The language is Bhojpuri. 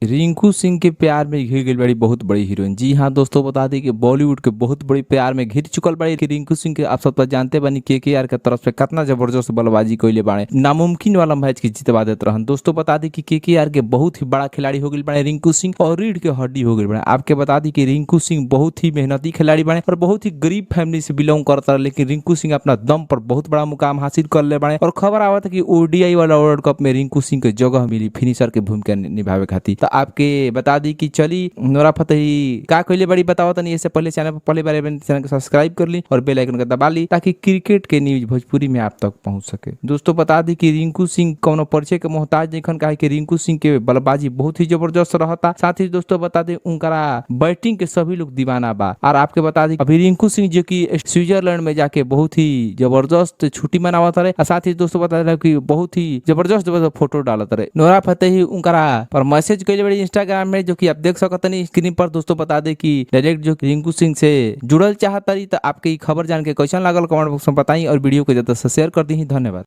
रिंकू सिंह के प्यार में घिर गई बड़ी बहुत बड़ी हीरोइन। जी हाँ दोस्तों, बता दें कि बॉलीवुड के बहुत बड़ी प्यार में घिर चुकल बड़ी कि रिंकू सिंह के आप सब तो जानते बनी केकेआर के तरफ से कितना जबरदस्त बल्लेबाजी कइले बाड़े, नामुमकिन वाला मैच के जितवा देत रहन। दोस्तों बता दी कि केकेआर के बहुत ही बड़ा खिलाड़ी हो गए बड़े रिंकू सिंह और रीढ़ के हड्डी हो गए बड़े। आपके बता दी कि रिंकू सिंह बहुत ही मेहनती खिलाड़ी बने और बहुत ही गरीब फैमिली से बिलोंग करता है, लेकिन रिंकू सिंह अपना दम पर बहुत बड़ा मुकाम हासिल कर ले बड़े। और खबर आवत है कि ओडीआई वाला वर्ल्ड कप में रिंकू सिंह के जगह मिली फिनिशर के भूमिका निभावे खातिर। तो आपके बता दी कि चली नोरा फतेही का कइले बड़ी बताओ तनी। इससे पहले चैनल पर पहले बार चैनल को सब्सक्राइब कर ली और बेल आइकन को दबा ली ताकि क्रिकेट के न्यूज भोजपुरी में आप तक पहुंच सके। दोस्तों बता दी कि रिंकू सिंह कौनो परिचय के मोहताज नहीं काहे कि रिंकू सिंह के बल्लेबाजी बहुत ही जबरदस्त रहता। साथ ही दोस्तों बता दें उनका बैटिंग के सभी लोग दीवाना बा। और आपके बता दी अभी रिंकू सिंह जो कि स्विट्जरलैंड में जाके बहुत ही जबरदस्त छुट्टी मनावत रहे। साथ ही दोस्तों बता दें कि बहुत ही जबरदस्त फोटो डालत रहे। नोरा फतेही उनका पर मैसेज कइले बड़ी इंस्टाग्राम में जो कि आप देख सकते नहीं स्क्रीन पर। दोस्तों बता दें कि डायरेक्ट जो रिंकू सिंह से जुड़ल चाहता रही तो आपके खबर जान के कैसा लागल कमेंट बॉक्स में बताई और वीडियो को ज्यादा से शेयर कर दी। धन्यवाद।